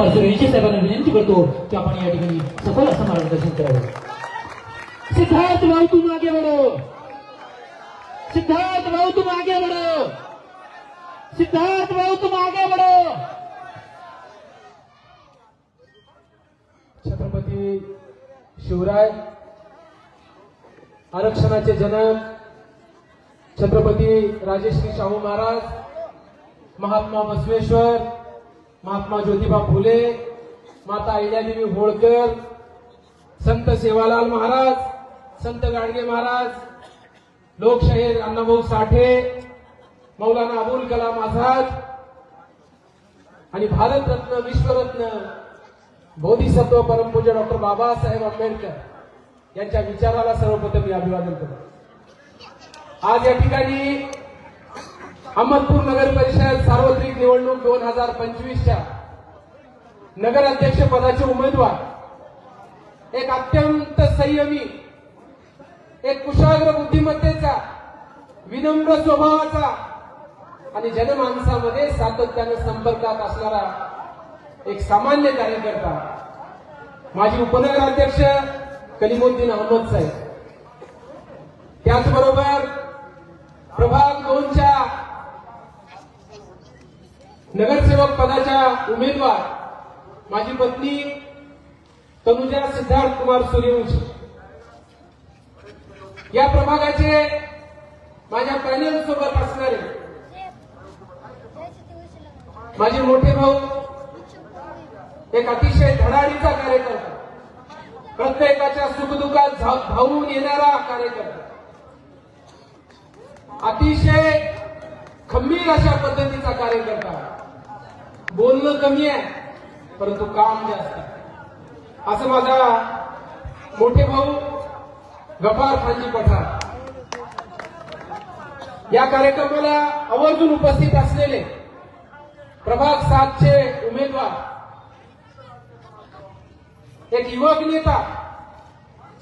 कुमार सुरेश साहेबांना विनंती करतो की आपण या ठिकाणी सफल असं मार्गदर्शन करावं. सिद्धार्थ भाऊ तुम आगे बढ़ो, सिद्धार्थ भाऊ तुम आगे बढ़ो, सिद्धार्थ भाऊ तुम आगे बढ़ो. छत्रपती शिवराय आरक्षणाचे जनक छत्रपती राजश्री शाहू महाराज, महात्मा बसवेश्वर, महात्मा ज्योतिबा फुले, माता अहिल्यादेवी होळकर, संत सेवालाल महाराज, संत गाडगे महाराज, लोकशाहीर अण्णाभाऊ साठे, मौलाना अबुल कलाम आझाद आणि भारतरत्न विश्वरत्न बोधिसत्व परमपूज्य डॉक्टर बाबासाहेब आंबेडकर यांच्या विचाराला सर्वप्रथम मी अभिवादन करतो. आज या ठिकाणी अहमदपूर नगर परिषद सार्वत्रिक निवडणूक 2025च्या नगराध्यक्ष पदाचे उमेदवार एक अत्यंत संयमी, एक कुशाग्र बुद्धिमत्तेचा, विनम्र स्वभावाचा आणि जनमानसामध्ये सातत्याने संपर्कात असणारा एक सामान्य कार्यकर्ता माजी उपनगराध्यक्ष कलिमुद्दीन अहमद साहेब, त्याचबरोबर प्रभाग 2च्या नगरसेवक पदाच्या उमेदवार माझी पत्नी तनुजा सिद्धार्थ कुमार सूर्यवंशी, या प्रभागाचे माझ्या पॅनल सोबत असणारे माझे मोठे भाऊ, एक अतिशय धडाडीचा कार्यकर्ता, प्रत्येकाच्या सुखदुःखात धावून येणारा कार्यकर्ता, अतिशय खंबीर अशा पद्धतीचा कार्यकर्ता, बोलणं कमी आहे परंतु काम जास्त आहे, असं माझा मोठे भाऊ गफार खानजी पठार. या कार्यक्रमाला आवर्जून उपस्थित असलेले प्रभाग 7चे उमेदवार, एक युवक नेता,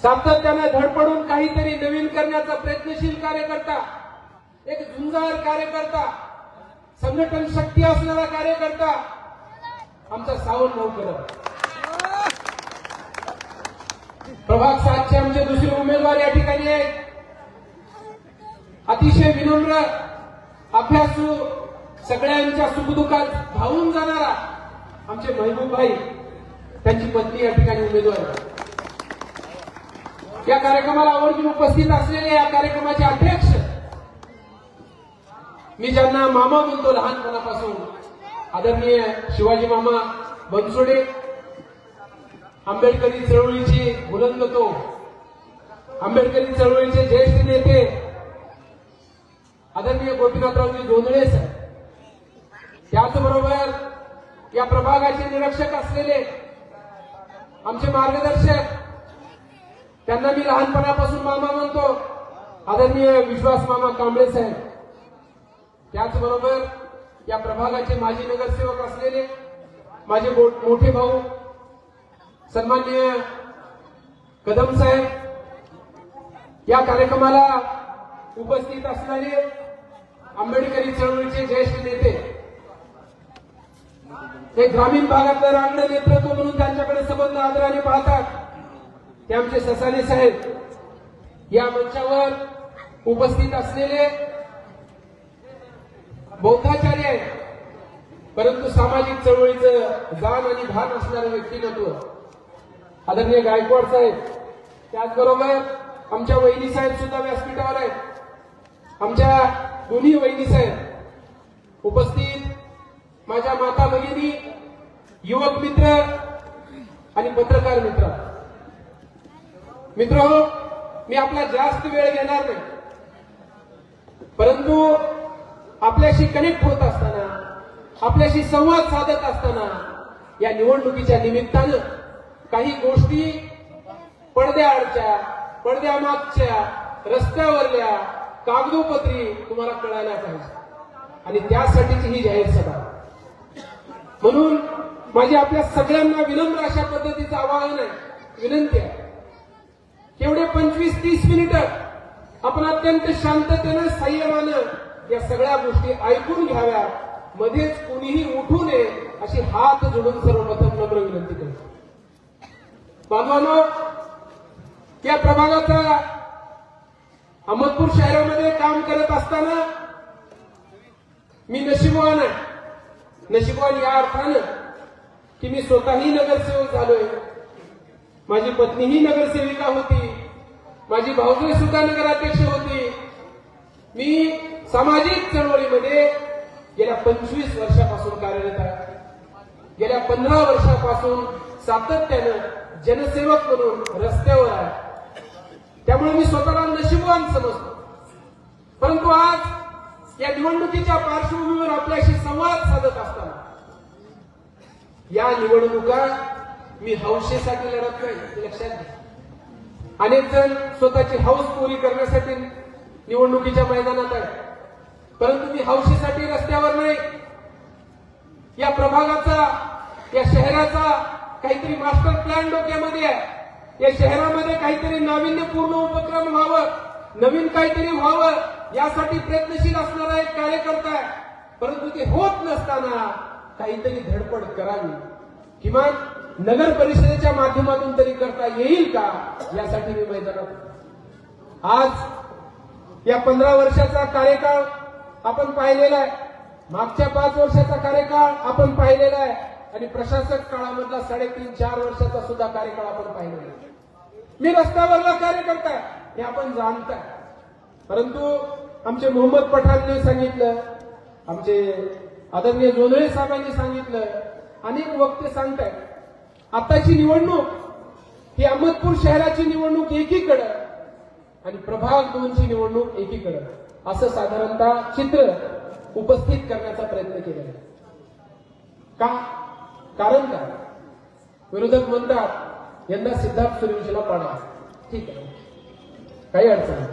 सातत्याने धडपडून काहीतरी नवीन करण्याचा प्रयत्नशील कार्यकर्ता, एक झुंजार कार्यकर्ता, संघटन शक्ती असणारा कार्यकर्ता आमचा सावंत भाऊ. प्रभाग 7चे आमचे दुसरे उमेदवार या ठिकाणी आहेत, अतिशय विनम्र, अभ्यासू, सगळ्यांच्या सुखदुःखात धावून जाणारा आमचे महबूब भाई, त्यांची पत्नी या ठिकाणी उमेदवार. या कार्यक्रमाला आवर्जून उपस्थित असलेले या कार्यक्रमाचे अध्यक्ष, मी ज्यांना मामा म्हणतो लहानपणापासून, आदरणीय शिवाजी मामा बनसोडे, आंबेडकरी चळवळीची बुलंद तो, आंबेडकरी चळवळीचे ज्येष्ठ नेते आदरणीय गोपीनाथरावजी जोंधळे साहेब, त्याचबरोबर या प्रभागाचे निरीक्षक असलेले आमचे मार्गदर्शक, त्यांना मी लहानपणापासून मामा म्हणतो, आदरणीय विश्वास मामा कांबळे साहेब, त्याचबरोबर या प्रभागाचे माजी नगरसेवक असलेले माझे मोठे भाऊ सन्माननीय कदम साहेब, या कार्यक्रमाला उपस्थित असणारे आंबेडकरी चळवळीचे ज्येष्ठ नेते, एक ग्रामीण भागातलं रांगड नेतृत्व म्हणून त्यांच्याकडे संबंध आदराने पाहतात ते आमचे ससाने साहेब, या मंचावर उपस्थित असलेले बौद्धाचार्य आहे परंतु सामाजिक चळवळीचं जाण आणि भान असणारं व्यक्तिमत्व आदरणीय गायकवाड साहेब, त्याचबरोबर आमच्या वहिनी साहेब सुद्धा व्यासपीठावर आहेत, आमच्या दोन्ही वहिनी साहेब उपस्थित, माझ्या माता भगिनी, युवक मित्र आणि पत्रकार मित्र. मित्र, मी आपला जास्त वेळ घेणार नाही, परंतु आपल्याशी कनेक्ट होत असताना, आपल्याशी संवाद साधत असताना या निवडणुकीच्या निमित्तानं काही गोष्टी पडद्याआडच्या, पडद्यामागच्या, रस्त्यावरल्या, कागदोपत्री तुम्हाला कळायला पाहिजे आणि त्यासाठीची ही जाहीर सभा. म्हणून माझी आपल्या सगळ्यांना विनम्र अशा पद्धतीचं आवाहन आहे, विनंती आहे, केवढे 25-30 मिनिटं आपण अत्यंत शांततेनं, संयमानं या सगळ्या गोष्टी ऐकून घ्याव्या, मध्येच कुणीही उठू नये अशी हात जोडून सर्वप्रथम नम्र विनंती करतो. बांधवांनो, या प्रभागाचा अहमदपूर शहरामध्ये काम करत असताना मी नशीबवान आहे. नशीबवान या अर्थानं की मी स्वतःही नगरसेवक झालोय, माझी पत्नीही नगरसेविका होती, माझी भाऊजय सुद्धा नगराध्यक्ष होती. मी सामाजिक चळवळीमध्ये गेल्या 25 वर्षापासून कार्यरत आहे. गेल्या 15 वर्षापासून सातत्यानं जनसेवक म्हणून रस्त्यावर आहे. त्यामुळे मी स्वतःला नशीबवान समजतो. परंतु आज या निवडणुकीच्या पार्श्वभूमीवर आपल्याशी संवाद साधत असताना या निवडणुका मी हौसेसाठी लढत नाही, हे लक्षात घ्या. अनेक जण स्वतःची हौस पुरी करण्यासाठी निवडणुकीच्या मैदानात आहे, परंतु मी हौसेसाठी रस्त्यावर नाही. या प्रभागाचा, या शहराचा काहीतरी मास्टर प्लॅन डोक्यामध्ये आहे. या शहरामध्ये काहीतरी नाविन्यपूर्ण उपक्रम व्हावं, नवीन काहीतरी व्हावं, यासाठी प्रयत्नशील असणारा एक कार्यकर्ता आहे. परंतु ते होत नसताना काहीतरी धडपड करावी, किमान नगर परिषदेच्या माध्यमातून तरी करता येईल का, यासाठी मी मैदानात. आज या 15 वर्षाचा कार्यकाळ आपण पाहिलेला आहे, मागच्या 5 वर्षाचा कार्यकाळ आपण पाहिलेला आहे, आणि प्रशासक काळामधला 3.5-4 वर्षाचा सुद्धा कार्यकाळ आपण पाहिलेला आहे. मी रस्त्यावरला कार्यकर्ता आहे हे आपण जाणताय. परंतु आमचे मोहम्मद पठाणने सांगितलं, आमचे आदरणीय जोंधळे साहेबांनी सांगितलं, अनेक वक्ते सांगतायत, आताची निवडणूक ही अहमदपूर शहराची निवडणूक एकीकडे आणि प्रभाग 2ची निवडणूक एकीकडे, असं साधारणतः चित्र उपस्थित करण्याचा प्रयत्न केलेला आहे. का? कारण काय? विरोधक म्हणतात यंदा सिद्धार्थ सूर्यवंशीला पाडा. ठीक आहे, काही अडचण नाही.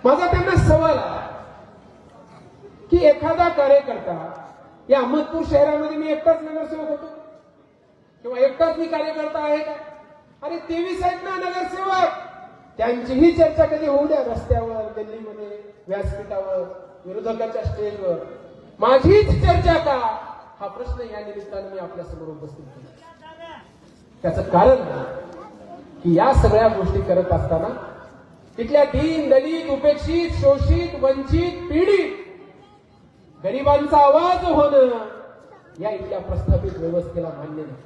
माझा त्यांना सवाल आहे की एखादा कार्यकर्ता, या अहमदपूर शहरामध्ये मी एकटाच नगरसेवक होतो किंवा एकटाच मी कार्यकर्ता आहे का? अरे 23 आहेत ना नगरसेवक, त्यांचीही चर्चा कधी होऊ द्या रस्त्यावर, गल्लीमध्ये, व्यासपीठावर, विरोधकाच्या स्टेजवर. माझीच चर्चा का, हा प्रश्न या निमित्तानं मी आपल्या समोर उपस्थित केला. त्याचं कारण की या सगळ्या गोष्टी करत असताना इथल्या दीन, दलित, उपेक्षित, शोषित, वंचित, पीडित गरिबांचा आवाज होणं या इथल्या प्रस्थापित व्यवस्थेला मान्य नाही.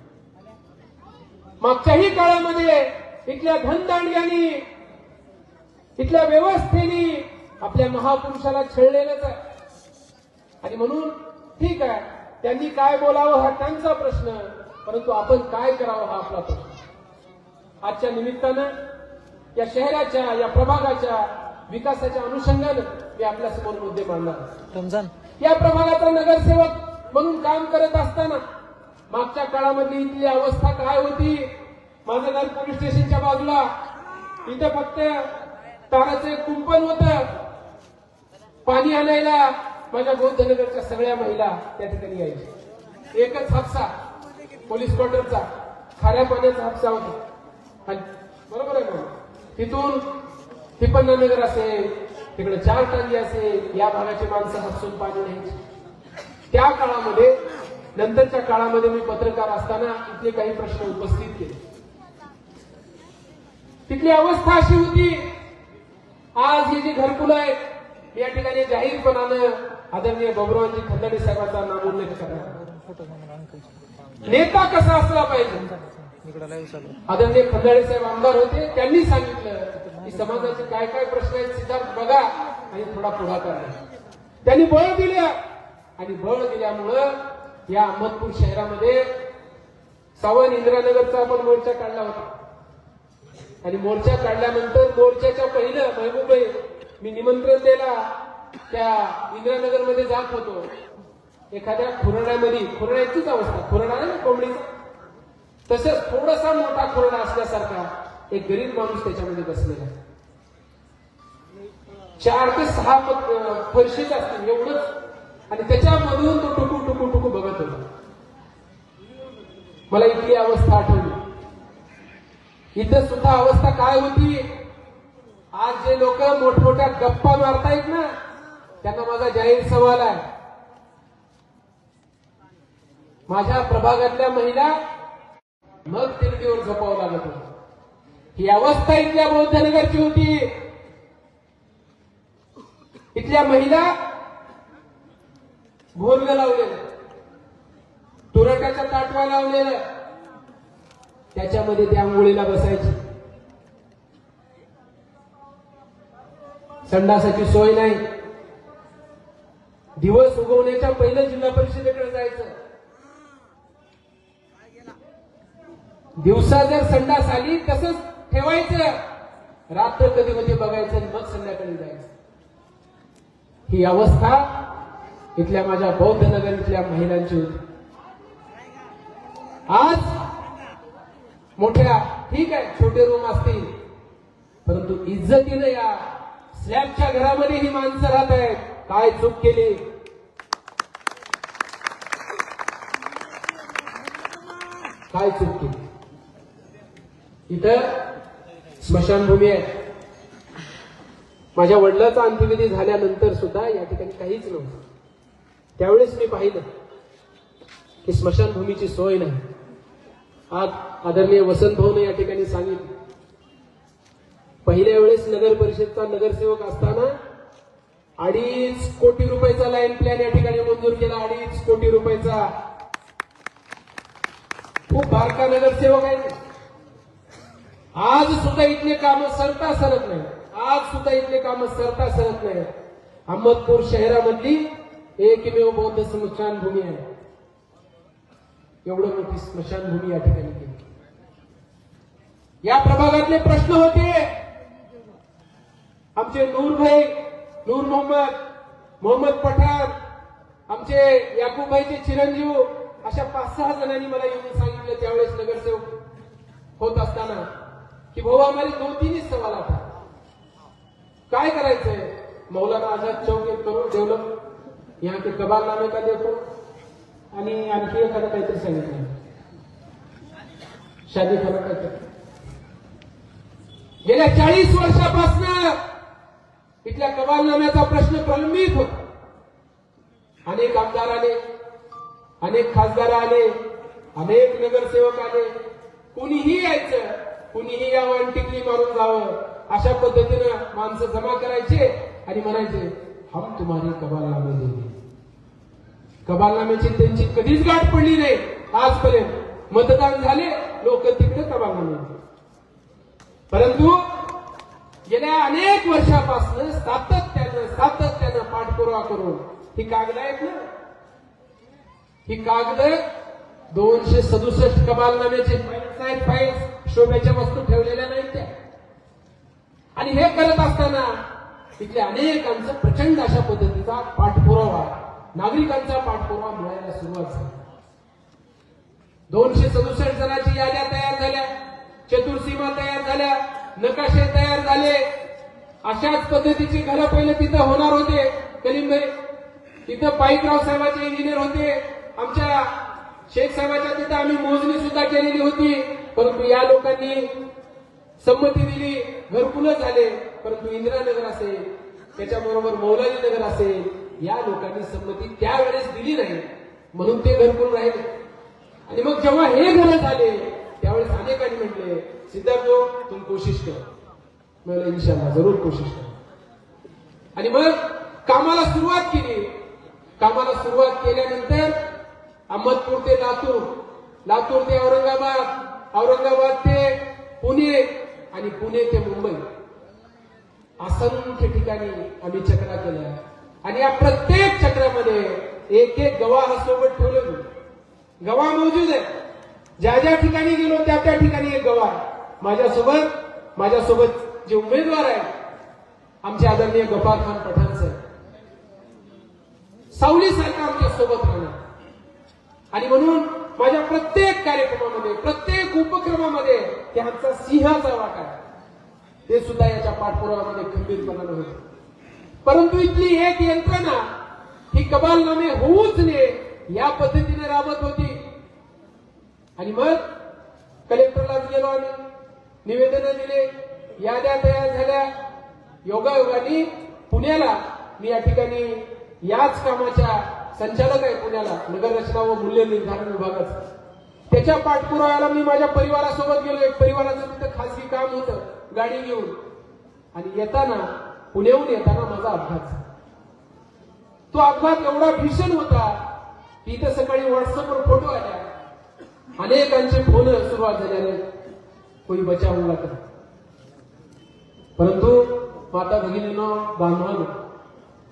मागच्याही काळामध्ये इथल्या धनदांडग्यांनी, इथल्या व्यवस्थेने आपल्या महापुरुषाला छळलेलंच आहे. आणि म्हणून ठीक आहे, त्यांनी काय बोलावं हा त्यांचा प्रश्न, परंतु आपण काय करावं हा आपला प्रश्न. आजच्या निमित्तानं या शहराच्या, या प्रभागाच्या विकासाच्या अनुषंगानं मी आपल्या समोर मुद्दे मांडणार. या प्रभागाचा नगरसेवक म्हणून काम करत असताना मागच्या काळामधली इथली अवस्था काय होती. माझं घर पोलीस स्टेशनच्या बाजूला, इथं फक्त ताराचं एक कुंपण होतं. पाणी आणायला माझ्या बौद्धनगरच्या सगळ्या महिला त्या ठिकाणी यायच्या. एकच हापसा पोलीस क्वार्टरचा, खाऱ्या पाण्याचा हापसा होता. आणि बरोबर आहे मग तिथून टिपन्नानगर असेल, तिकडे 4 टांगी असेल, या भागाची माणसं हापसून पाणी न्यायची. त्या काळामध्ये, नंतरच्या काळामध्ये मी पत्रकार असताना इथले काही प्रश्न उपस्थित केले. तिथली अवस्था अशी होती. आज ही जी घरकुलं आहेत या ठिकाणी जाहीरपणानं आदरणीय बाबुरावजी खंदाडे साहेबांचा नामोल्लेख करणार. नेता कसा असला पाहिजे. आदरणीय खंदाडे साहेब आमदार होते, त्यांनी सांगितलं की समाजाचे काय काय प्रश्न आहेत सिद्धार्थ बघा आणि थोडा पुढाकार द्या. त्यांनी बळ दिलं आणि बळ दिल्यामुळं या अहमदपूर शहरामध्ये सावंत इंदिरानगरचा आपण मोर्चा काढला होता. आणि मोर्चा काढल्यानंतर मोर्चाच्या पहिलं महबूबाई मी निमंत्रण द्यायला त्या इंदिरानगरमध्ये जात होतो. एखाद्या खुराड्यामध्ये, खुराड्याचीच अवस्था, खुराडा आहे ना कोंबडीचा, तसंच थोडासा मोठा खुराडा असल्यासारखा एक गरीब माणूस त्याच्यामध्ये बसलेला. 4 ते 6 फरशीच असतील एवढंच, आणि त्याच्यामधून तो टुकू टुकू टुकू बघत होता. मला इथली अवस्था आठवली. इथं सुद्धा अवस्था काय होती. आज जे लोक मोठमोठ्या गप्पा मारतायत ना, त्यांना माझा जाहीर सवाल आहे माझ्या प्रभागातल्या महिला मग तिरडीवर झोपावं लागत होतं. ही अवस्था इथल्या बौद्धनगरची होती. इथल्या महिला भोरग लावलेलं, तुरटाच्या ताटवा लावलेलं, त्याच्यामध्ये त्या आंघोळीला बसायची. संडासाची सोय नाही. दिवस उगवण्याच्या पहिलं जिल्हा परिषदेकडे जायचं. दिवसा जर संडास आली तसंच ठेवायचं, रात्र कधी कधी बघायचं आणि मग संध्याकाळी जायचं. ही अवस्था इथल्या माझ्या बौद्धनगर इथल्या महिलांची होती. आज मोठ्या ठीक आहे छोटे रूम असतील, परंतु इज्जतीने या स्लॅबच्या घरामध्ये ही माणसं राहत आहेत. काय चूक केली? काय चूक केली? इथं स्मशानभूमी आहे. माझ्या वडिलांचा अंत्यविधी झाल्यानंतर सुद्धा या ठिकाणी काहीच नव्हतं. त्यावेळेस मी पाहिलं की स्मशानभूमीची सोय नाही. आज आदरणीय वसंत भाऊने या ठिकाणी सांगितलं, पहिल्या वेळेस नगर परिषदचा नगरसेवक असताना 2.5 कोटी रुपयाचा लाईन प्लॅन या ठिकाणी मंजूर केला. 2.5 कोटी रुपयाचा. खूप बारका नगरसेवक आहे. आज सुद्धा इथले कामं सरता सरत नाही. आज सुद्धा इथले कामं सरता सरत नाही. अहमदपूर शहरामधली एकमेव बौद्ध स्मशानभूमी आहे. एवढं मोठी स्मशानभूमी या ठिकाणी केली. या प्रभागातले प्रश्न होते. आमचे नूरभाई, नूर मोहम्मद पठाण, आमचे याकूबभाईचे चिरंजीव, अशा 5-6 जणांनी मला येऊन सांगितलं त्यावेळेस नगरसेवक होत असताना कि भाऊ हमारे 2-3 ही सवाल आता. काय करायचंय? मौलाना आझाद चौक एक करो डेव्हलप, यहाँ के कबालनामे का देखो, आणि आणखी एखादं काहीतरी सांगितलं, शादी खाना काहीतरी. गेल्या 40 वर्षापासून इथल्या कबालनाम्याचा प्रश्न प्रलंबित होता. अनेक आमदार आले, अनेक खासदार आले, अनेक नगरसेवक आले. कुणीही यायचं, कुणीही यावं आणि टिकली मारून जावं, अशा पद्धतीनं माणसं जमा करायचे आणि म्हणायचे हम तुम्हारे कबालनामे देंगे. कबालनाम्याची त्यांची कधीच गाठ पडली नाही आजपर्यंत. मतदान झाले, लोक तिकडे कबालनामे. परंतु गेल्या अनेक वर्षापासून सातत्यानं पाठपुरावा करून ही कागद आहेत ना, ही कागद 267 कबालनाम्याचे फाईल्स शोभेच्या वस्तू ठेवलेल्या नाहीत त्या. आणि हे करत असताना इथल्या अनेकांचं प्रचंड अशा पद्धतीचा पाठपुरावा, नागरिकांचा पाठपुरावा मिळायला सुरुवात झाली. 267 जणांची याद्या तयार झाल्या, चतुर्सीमा तयार झाल्या, नकाशे तयार झाले. अशाच पद्धतीची घरं पहिले तिथं होणार होते. कलीमभाई तिथं पाईकराव साहेबांचे इंजिनियर होते. आमच्या शेख साहेबांच्या तिथं आम्ही मोजणी सुद्धा केलेली होती. परंतु या लोकांनी संमती दिली, घरकुलं झाले. परंतु इंदिरानगर असेल, त्याच्याबरोबर मौलानी नगर असेल, या लोकांनी संमती त्यावेळेस दिली नाही, म्हणून ते घरकुल राहिले. आणि मग जेव्हा हे घर झाले त्यावेळेस अनेकांनी म्हटले सिद्धार्थ तुम कोशिश कर. म्हणलं इंशाल्लाह जरूर कोशिश कर. आणि मग कामाला सुरुवात केली. कामाला सुरुवात केल्यानंतर अहमदपूर ते लातूर, लातूर ते औरंगाबाद, औरंगाबाद ते पुणे आणि पुणे ते मुंबई, असंख्य ठिकाणी आम्ही चक्रा केल्या. आणि या प्रत्येक चक्रामध्ये एक एक गवाह सोबत ठेवलं. गवाह मौजूद आहे. ज्या ज्या ठिकाणी गेलो त्या त्या ठिकाणी एक गवाह. माझ्यासोबत जे उमेदवार आहेत आमचे आदरणीय गफार खान पठाण साहेब, सावलीसारखं आमच्या सोबत राहणार. आणि म्हणून माझ्या प्रत्येक कार्यक्रमामध्ये, प्रत्येक उपक्रमामध्ये त्यांचा सिंहाचा वाटा आहे. ते सुद्धा याच्या पाठपुराव्यामध्ये खंबीरपणाने होते. परंतु इथली एक यंत्रणा ही कबालनामे होऊच नये या पद्धतीने राबत होती. आणि मग कलेक्टरलाच गेलो आम्ही, निवेदनं दिले, याद्या तयार झाल्या. योगायोगाने पुण्याला मी या ठिकाणी याच कामाच्या संचालक आहे पुण्याला, नगररचना व मूल्य निर्धारण विभागाचा. त्याच्या पाठपुराव्याला मी माझ्या परिवारासोबत गेलो. एक परिवाराचं तिथं खासगी काम होतं गाडी घेऊन, आणि येताना पुण्याहून येताना माझा अपघात झाला. तो अपघात एवढा भीषण होता की इथं सकाळी व्हॉट्सअपवर फोटो आल्या, अनेकांचे फोन सुरुवात झाल्याने कोणी बचाव हुआ कर. परंतु माता भगिनींनो, बांधवांनो,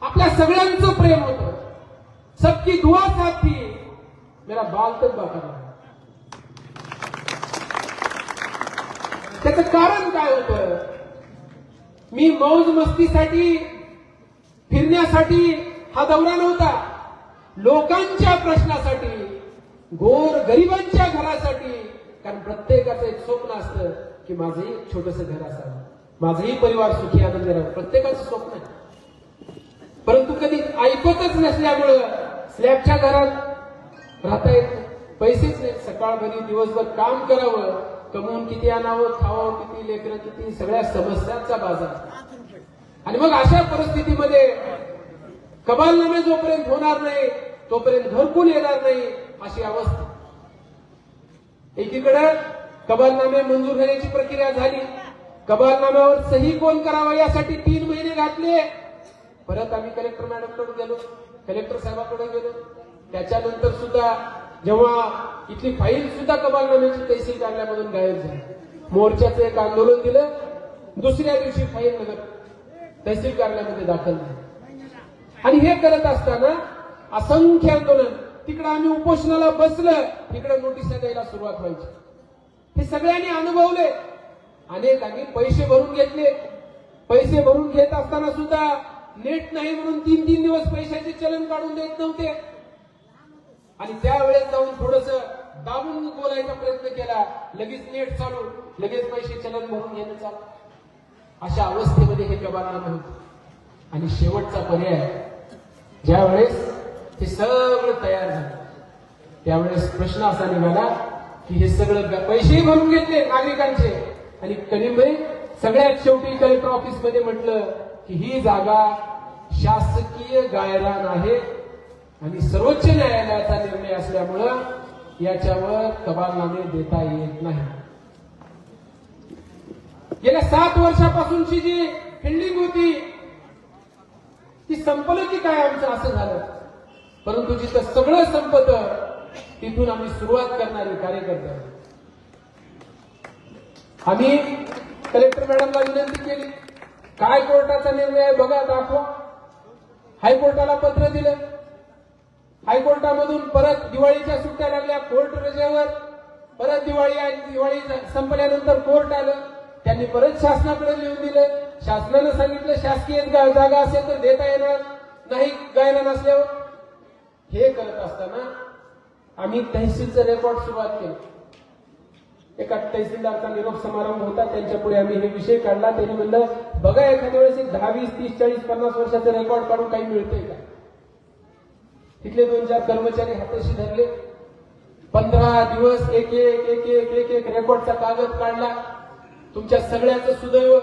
आपल्या सगळ्यांचं प्रेम होतं. सबकी दुआ साथ थी, मेरा बाल तक बाका रहा. त्याचं कारण काय होतं? मी मौज मस्तीसाठी फिरण्यासाठी हा दौरा नव्हता. लोकांच्या प्रश्नासाठी, गोर गरिबांच्या घरासाठी. कारण प्रत्येकाचं एक स्वप्न असतं की माझंही एक छोटंसं घर असावं, माझंही परिवार सुखी आनंदी राहावं. प्रत्येकाचं स्वप्न आहे. परंतु कधी ऐकतच नसल्यामुळं स्लॅबच्या घरात राहता येत नाही, पैसेच नाही. सकाळभरी दिवसभर काम करावं, कमवून किती आणावं, खावं किती, लेकरं किती, सगळ्या समस्यांचा बाजार. आणि मग अशा परिस्थितीमध्ये कबालनामे जोपर्यंत होणार नाही तोपर्यंत घरकुल येणार नाही, अशी अवस्था. एकीकडे कबालनामे मंजूर होण्याची प्रक्रिया झाली. कबालनाम्यावर सही कोण करावा यासाठी 3 महिने घातले. परत आम्ही कलेक्टर मॅडमकडे गेलो, कलेक्टर साहेबांकडे गेलो. त्याच्यानंतर सुद्धा जेव्हा इथली फाईल सुद्धा कबालनाम्याची तहसील कार्यालयामधून गायब झाली. मोर्चाचं एक आंदोलन दिलं, दुसऱ्या दिवशी फाईल नगर तहसील कार्यालयामध्ये दाखल झाली. आणि हे करत असताना असंख्य आंदोलन, तिकडे आम्ही उपोषणाला बसलं, तिकडे नोटिसा द्यायला सुरुवात व्हायची. हे सगळ्यांनी अनुभवले. अनेकांनी पैसे भरून घेतले. पैसे भरून घेत असताना सुद्धा नेट नाही म्हणून 3-3 दिवस पैशाचे चलन काढून देत नव्हते. आणि त्यावेळेस जाऊन थोडस दाबून बोलायचा प्रयत्न केला, लगेच नेट चालू, लगेच पैसे चलन भरून घेणं चालू. अशा अवस्थेमध्ये हे कबालनामे होते. आणि शेवटचा पर्याय, ज्यावेळेस हे सगळं तयार झालं त्यावेळेस प्रश्न असा निघाला की हे सगळं पैसेही भरून घेतले नागरिकांचे, आणि कलिंबे सगळ्यात शेवटी कलेक्टर ऑफिसमध्ये म्हटलं की ही जागा शासकीय गायरान आहे आणि सर्वोच्च न्यायालयाचा निर्णय असल्यामुळं याच्यावर कबालनामे देता येत नाही. गेल्या 7 वर्षापासूनची जी फिल्डिंग होती ती संपलं की काय आमचं, असं झालं. परंतु जिथं सगळं संपतं तिथून आम्ही सुरुवात करणारे कार्यकर्ते. आम्ही कलेक्टर मॅडमला विनंती केली, काय कोर्टाचा निर्णय आहे बघा, दाखवा. हायकोर्टाला पत्र दिलं. हायकोर्टामधून परत दिवाळीच्या सुट्ट्या लागल्या, कोर्ट रजेवर. परत दिवाळी संपल्यानंतर कोर्ट आलं, त्यांनी परत शासनाकडे लिहून दिलं. शासनानं सांगितलं शासकीय जागा असेल तर देता येणार नाही गायरान असल्यावर. हे करत असताना आम्ही तहसीलचं रेकॉर्ड सुरुवात केलं. एका तहसीलदारचा निरोप समारंभ होता, त्यांच्या पुढे आम्ही हे विषय काढला. त्यांनी म्हणलं बघा एखाद्या वेळेस 10, 20, 30, 40, 50 वर्षाचं रेकॉर्ड काढून काही मिळतंय का. तिथले 2-4 कर्मचारी हाताशी धरले. 15 दिवस एक एक रेकॉर्डचा कागद काढला. तुमच्या सगळ्याचं सुदैव,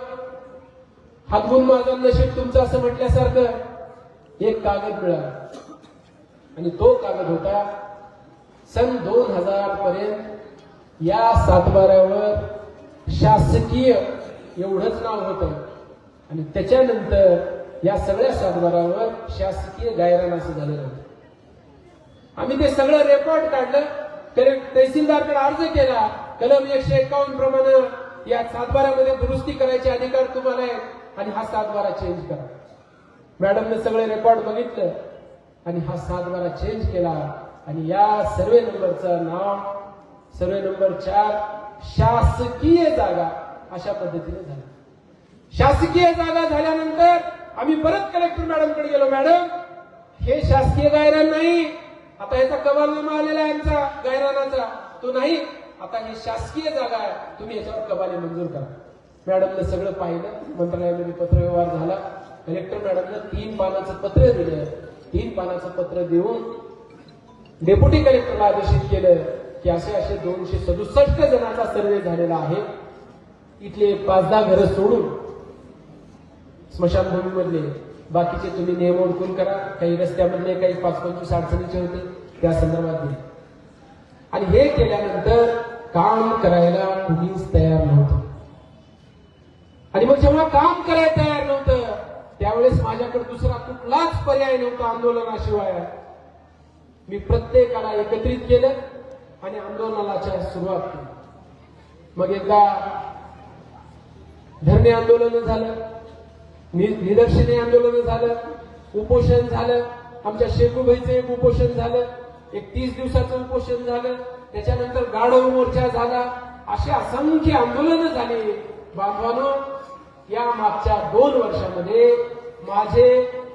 हातगुण माझं नशीब तुमचं असं म्हटल्यासारखं एक कागद मिळाला. आणि तो कागद होता सन 2000 पर्यंत या सातबाऱ्यावर शासकीय एवढंच नाव होतं, आणि त्याच्यानंतर या सगळ्या सातबाऱ्यावर शासकीय गायरान असं झालेलं होतं. आम्ही ते सगळं रेकॉर्ड काढलं, तहसीलदारकडे अर्ज केला. कलम 151 प्रमाणे या सातबाऱ्यामध्ये दुरुस्ती करायचे अधिकार तुम्हाला आहे आणि हा सातबारा चेंज करा. मॅडमने सगळे रेकॉर्ड बघितलं आणि हा सातबारा चेंज केला. आणि या सर्वे नंबरचं नाव सर्वे नंबर 4 शासकीय जागा अशा पद्धतीने झालं. शासकीय जागा झाल्यानंतर आम्ही परत कलेक्टर मॅडमकडे गेलो. मॅडम, हे शासकीय गायरान नाही, आता याचा कबालनामा आलेला आहे आमचा गायरानाचा, तो नाही, आता ही शासकीय जागा आहे, तुम्ही याच्यावर कबाले मंजूर करा. मॅडमने सगळं पाहिलं, मंत्रालयामध्ये पत्रव्यवहार झाला. कलेक्टर मॅडमनं 3 पानाचं पत्र दिलं. 3 पानाचं पत्र देऊन डेप्युटी कलेक्टरला आदेशित केलं की असे 267 जणांचा सर्वे झालेला आहे. इथले 5-10 घरं सोडून स्मशानभूमीमधले बाकीचे तुम्ही नियम ओळखून करा. काही रस्त्यामधले काही 5-25 अडचणीचे होते त्या संदर्भात दिले. आणि हे केल्यानंतर काम करायला कुणीच तयार नव्हतं. आणि मग जेव्हा काम करायला तयार नव्हतं त्यावेळेस माझ्याकडे दुसरा कुठलाच पर्याय नव्हता आंदोलनाशिवाय. मी प्रत्येकाला एकत्रित केलं आणि आंदोलनाला सुरुवात केली. मग एकदा धरणे आंदोलन झालं, निदर्शने आंदोलन झालं, उपोषण झालं, आमच्या शेकूबाईचं एक उपोषण झालं, एक 30 दिवसाचं उपोषण झालं, त्याच्यानंतर गाढव मोर्चा झाला. अशी असंख्य आंदोलनं झाली. बांधवांनो, या मागच्या 2 वर्षामध्ये माझे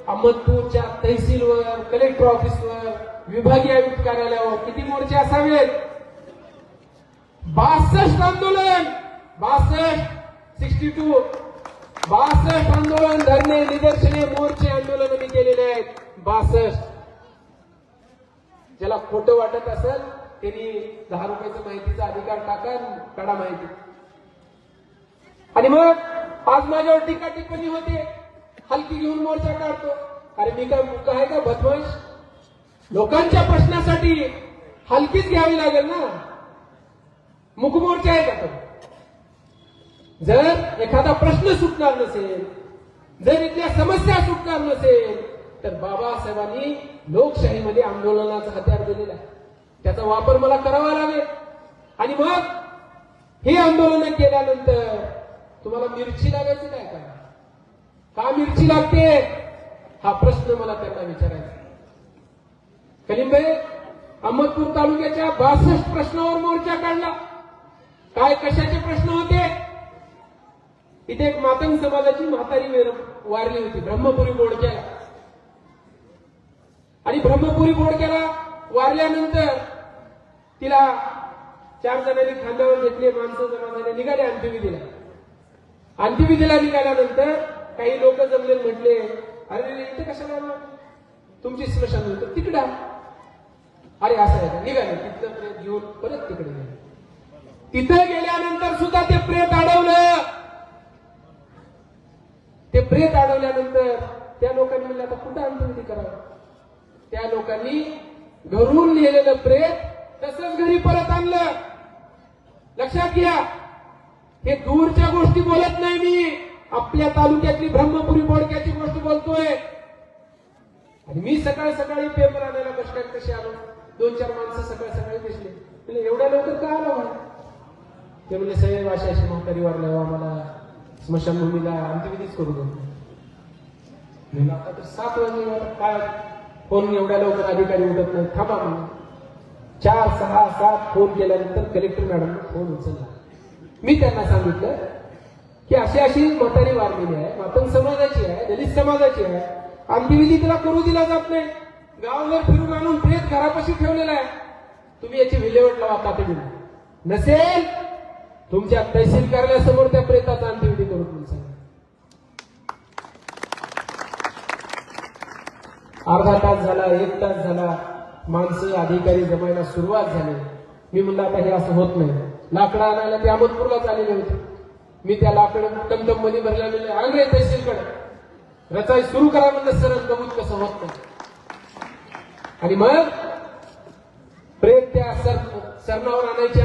अहमदपूरच्या तहसीलवर, कलेक्टर ऑफिसवर, विभागीय आयुक्त कार्यालयावर किती मोर्चे असावेत? 62 आंदोलन, 62 आंदोलन, धरणे, निदर्शने, मोर्चे, आंदोलन मी केलेले आहेत. 62. ज्याला खोटं वाटत असेल त्यांनी 10 रुपयाचं माहितीचा अधिकार टाका, काढा माहिती. आणि मग आज माझ्यावर टीका टिप्पणी होते, हलकी घेऊन मोर्चा काढतो. अरे मी काय मुका आहे का बदमाश? लोकांच्या प्रश्नासाठी हलकीच घ्यावी लागेल ना. मुकमोर्चा आहे का? जर एखादा प्रश्न सुटणार नसेल, जर इथल्या समस्या सुटणार नसेल, तर बाबासाहेबांनी लोकशाहीमध्ये आंदोलनाचा हत्यार दिलेला आहे. त्याचा वापर मला करावा लागेल. आणि मग हे आंदोलन केल्यानंतर तुम्हाला मिरची लागायचं काय? का मिरची लागते हा प्रश्न मला त्यांना विचारायचा. कलीमभाई, अहमदपूर तालुक्याच्या 62 प्रश्नावर मोर्चा काढला. काय कशाचे प्रश्न होते? इथे एक मातंग समाजाची म्हातारी वारली होती ब्रह्मपुरी बोडक्याला. आणि ब्रह्मपुरी बोडक्याला वारल्यानंतर तिला 4 जणांनी खांद्यावर घेतले, माणसं जमा झाले, निघाले अंत्यविधीला. अंत्यविधीला निघाल्यानंतर काही लोक जमले, म्हटले अरे इथे कशाला आला? तुमची स्मशान होतं तिकडे. अरे असं आहे का? निघाले. तिथलं प्रेत घेऊन परत तिकडे गेले. तिथे गेल्यानंतर सुद्धा ते प्रेत अडवलं. ते प्रेत अडवल्यानंतर त्या लोकांनी म्हणलं आता कुठं अंत्यविधी करावं? त्या लोकांनी घरून नेलेलं प्रेत तसंच घरी परत आणलं. लक्षात घ्या, हे दूरच्या गोष्टी बोलत नाही मी, आपल्या तालुक्यातली ब्रह्मपुरी बोडक्याची गोष्ट बोलतोय. आणि मी सकाळी सकाळी पेपर आणायला बस स्टँड कशी आलो, 2-4 माणसं सकाळी सकाळी दिसले. म्हणजे एवढ्या लवकर का आलो? ते म्हणजे साहेब अशी अशी म्हातारी वारल्यावर आम्हाला स्मशानभूमीला अंत्यविधीच करू दे. आता तर 7 वाजले, काय फोन एवढ्या लवकर अधिकारी उठत नाही, थांबा म्हणून 4, 6, 7 फोन केल्यानंतर कलेक्टर मॅडमने फोन उचलला. मी त्यांना सांगितलं की अशी अशी म्हातारी वारलेली आहे, मातंग समाजाची आहे, दलित समाजाची आहे, अंत्यविधी तिला करू दिला जात नाही, गावभर फिरून आणून प्रेत घरापाशी ठेवलेला आहे, तुम्ही याची विल्हेवाट लावा तातडीने. नसेल तुमच्या तहसील कार्यालयासमोर त्या प्रेताचा अंत्यविधी करू तुम्ही सांगा. अर्धा तास झाला, 1 तास झाला, माणसं अधिकारी जमायला सुरुवात झाली. मी म्हणलं आता हे असं होत नाही. लाकडं आणायला ते अहमदपूरलाच आलेले होते. मी त्या लाकडं टमटम मध्ये भरल्या गेले, आणले तहसीलकडे, रचाई सुरू करा म्हणलं, सरळ गमूत कसं होत नाही. आणि मग प्रेत त्या सरणावर आणायची